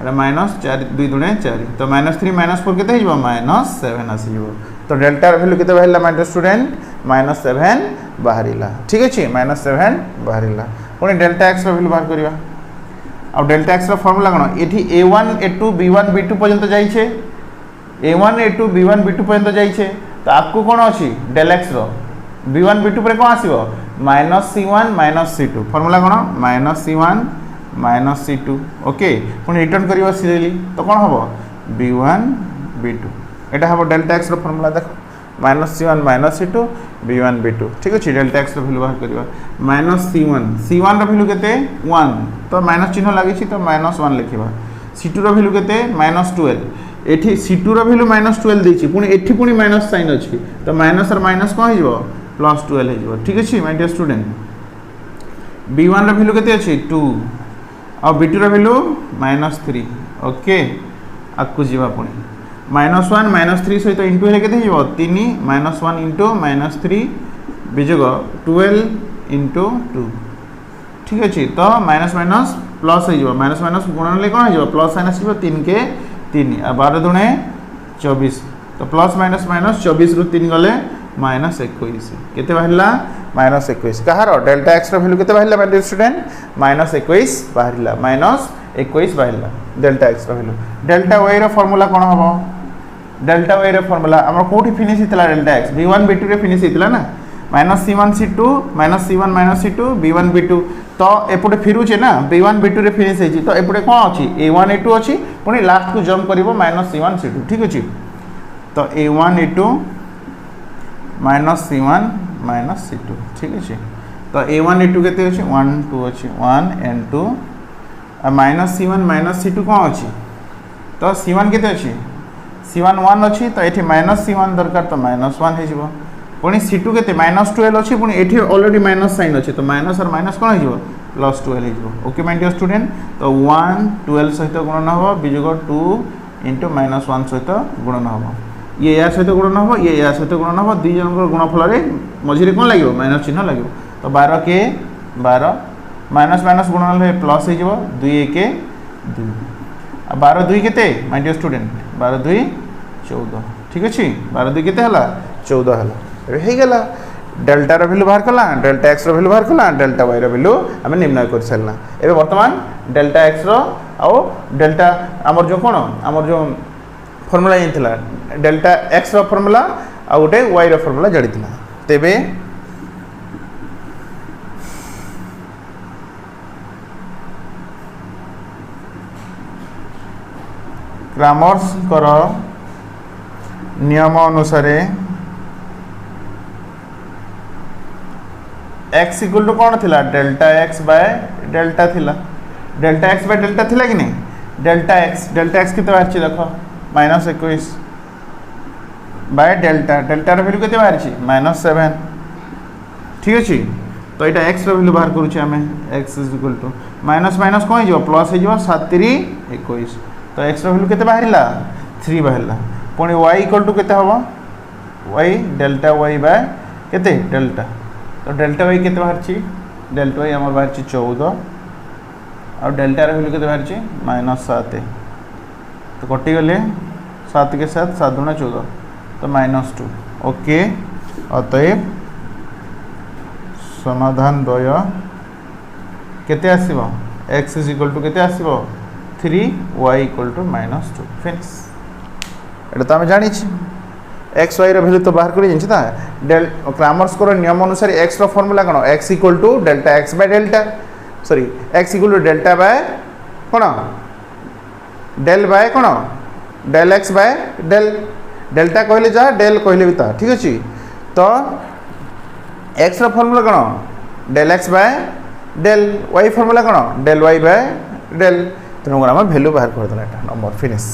-4 2 दुणे 4 तो -3 -4 के -7 आसीज। तो डेल्टा वैल्यू के बाहर माय स्टूडेंट -7 बाहर ठीक अच्छे -7 बाहर पुणी डेल्टा एक्स वैल्यू बाहर करवा। आ डेल्टा एक्स फर्मूला कौन ये a1 a2 b1 b2 पर्यंत जाइए a1 a2 b1 b2 पर्यंत जाइए। तो आपको कौन अच्छी डेल एक्स b1 b2 पर कौन आसो -c1 -c2 फर्मूला कौन -c1 -c2 ओके पुणी रिटर्न कर सीरियली तो कौन हम b1 b2 यहाँ हम डेल्टा एक्स फर्मूला देख -c1 -c2 b1 b2 ठीक अच्छे। डेल्टा एक्स वैल्यू बाहर करवा c1 वैल्यू के 1 तो माइनस चिन्ह लगी तो -1 लिखा c2 वैल्यू के -12 एठी c2 वैल्यू -12 देछि पुणी एठी पुणी माइनस साइन अछि तो माइनस और माइनस कौन हो +12 हो ठीक अच्छे my dear student. b1 value के अच्छे 2 और b2 वैल्यू -3 ओके आकु जीवा पुणी -1 -3 सहित इंटू हेले केते हिबो 3 -1 इंटू -3 बिजोग 12 इंटू 2 ठीक अच्छे। तो माइनस माइनस प्लस हो माइनस माइनस गुणन ले कौन हो प्लस साइन आसो 3 के 3 आ 12 दुणे 24 तो प्लस माइनस माइनस 24 रु 3 गले -21 केते बाहरला -21 कहार डेल्टा एक्स रो वैल्यू केते बाहरला माय डियर स्टूडेंट -21 बाहरला -21 बाहरला डेल्टा एक्स रो वैल्यू। डेल्टा वाई रो फार्मूला कोन हबो डेल्टा वाई रो फार्मूला हमर कोठी finish हितला delta x b1 b2 रे फिनिश हितला ना -c1 c2 -c1 -c2 b1 b2 तो एपटे फिरुचे ना b1 b2 रे फिनिश हेची तो एपटे कोन अछि a1 a2 अछि पुनी लास्ट को जंप करिवो -c1 c2 ठीक अछि। तो a1 a2 -c1 -c2 ठीक अछि। तो a1 a2 केते अछि 1 2 अछि 1 and 2 आ -c1 -c2 कोन अछि तो c1 केते अछि c1 1 अछि तो एठी -c1 दरकार तो -1 हे जिवो पुणी c2 के -12 अच्छी पुणी ये ऑलरेडी माइनस साइन अच्छे तो माइनस और माइनस कौन हो +12 हो ओके माय डियर स्टूडेंट। तो 1 12 सहित गुणन हम बिजुग 2 इंटू -1 सहित गुणन हम ये या सहित गुणन हम ये या सहित गुणन हम दुई जन गुणफल मझे कौन लगे माइनस चिन्ह लगे तो 12 के 12 माइनस माइनस गुणन प्लस हो 2 1 2 आ 12 2 के माय डियर स्टूडेंट 12 2 14 ठीक अच्छे 12 2 के 14 है गला। डेल्टा वैल्यू बाहर कला डेल्टा एक्स वैल्यू बाहर कला डेल्टा वाई वैल्यू आम निर्णय कर सारा एवं बर्तमान डेल्टा एक्स डेल्टा आमर जो कौन आमर जो फर्मूला ये डेल्टा एक्स फर्मूला आ गोटे वाई फर्मूला जाड़ी तेबे क्रामर्स नियम अनुसार x इक्वल टू कौन थिला डेल्टा एक्स बाय डेल्टा थिला डेल्टा एक्स बाय डेल्टा थिला कि नहीं डेल्टा एक्स कितने बाहर देख -21 बाय डेल्टा डेल्टा वैल्यू केते बाहर -7 ठीक अच्छे। तो यहाँ एक्स वैल्यू बाहर करुचे आम x is equal to minus minus कौन हो प्लस हो 7 3 21 तो एक्स वैल्यू केते बाहर 3 बाहर पुणी वाई इक्वल टू केते हम वाई डेल्टा वाई बाय केते डेल्टा तो डेल्टा वाई केते बाहर डेल्टा वाई आम बाहर 14 और डेल्टा वैल्यू केते बाहर -7 तो कटिगले 7 के 7 7 गुणा 14 तो -2 ओके। अतएव समाधान द्वय केते आसीबो x इज इक्वल टू केते आसीबो 3y इक्वल टू -2 फिनिश एटा तो आम जानी एक्स वाई भैल्यू तो बाहर कर डेल क्रामर्स को नियम अनुसार एक्स फॉर्मूला कौन x equal to delta x by delta sorry x equal to delta by कौन डेल बाय कौन del x by del delta कहले जा डेल कहले भी ता ठीक अच्छे तो एक्स फॉर्मूला कौन del x by del y formula कौन डेल वाई बाय डेल तेणुक आम भैल्यू बाहर करदेला नंबर फिनिश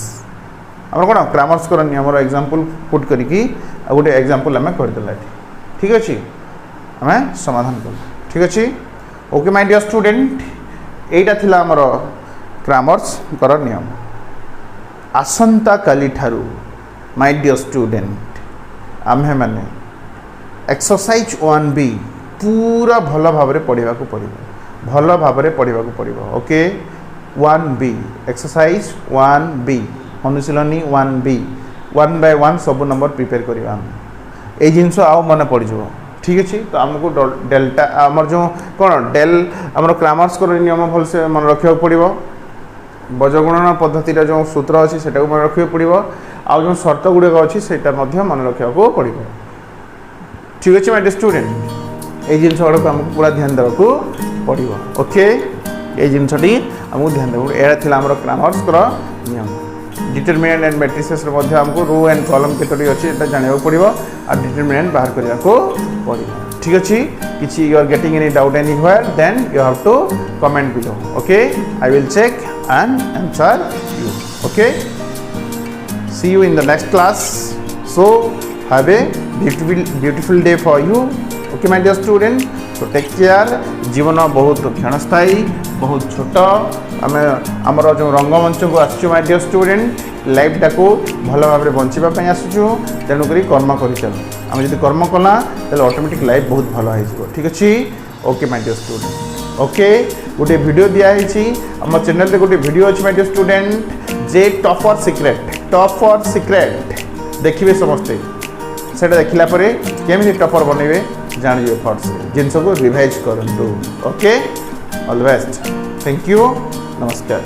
आम कौन क्रामर्स को नियम एग्जांपल पुट करिकी आ गोटे एग्जांपल आम करदेला ठीक अच्छे आम समाधान कल ठीक अच्छे ओके माय डियर स्टूडेंट एटा थिला हमर क्रामर्स कर नियम आसंता काली ठारू माय डियर स्टूडेंट आम्हे माने एक्सरसाइज 1B पूरा भल भाव पढ़ा पड़ो भल भाव पढ़ा पड़ो okay 1B exercise 1B अनुशीलनी 1B 1 by 1 सब नंबर प्रिपेयर करवा ये जिनस आउ मन पड़ जाव ठीक अच्छे तो आमको डेल्टा आमर जो कौन डेल आमर क्रामर्स को नियम भलसे मन रखा पड़ो बजगणना पद्धति जो सूत्र अच्छी से मन रखा पड़ो आउ जो सर्त गुड़ाक अच्छी से मन रखा पड़ो ठीक अच्छे माय स्टूडेंट ये जिन गुड़ाक आमको पूरा ध्यान देवाक पड़ो ओके ये जिनटी आमको ध्यान देवाक यह थी आम क्रामर्स नियम डिटरमिनेंट एंड मैट्रिसेस आमको रो एंड कॉलम केतोटी अच्छी जाना पड़ो और डिटरमिनेंट बाहर करने को पड़ो ठीक अच्छे किसी you are getting any doubt anywhere then you have to comment below okay I will check and answer you okay see you in the next class so have a beautiful day for you okay my dear student so take care जीवन बहुत क्षणस्थायी बहुत छोट आम आमर जो रंगमंच को आसचु माय डियर स्टूडेंट लाइफ टाको भल भाव में बचापी आसुचु तेणुक कर्म कर चल आम जब कर्म कला तो ऑटोमेटिक लाइफ बहुत भल हो ठीक अच्छे okay my dear student okay गोटे वीडियो दिखाई आम चैनल रे गोटे वीडियो अच्छी माय डियर स्टूडेंट जे टॉपर सीक्रेट देखिए समस्ते से देखला केमी टॉपर बनइबे जानिए फर्स्ट जिनस को रिवाइज करूँ okay all the best thank you नमस्कार।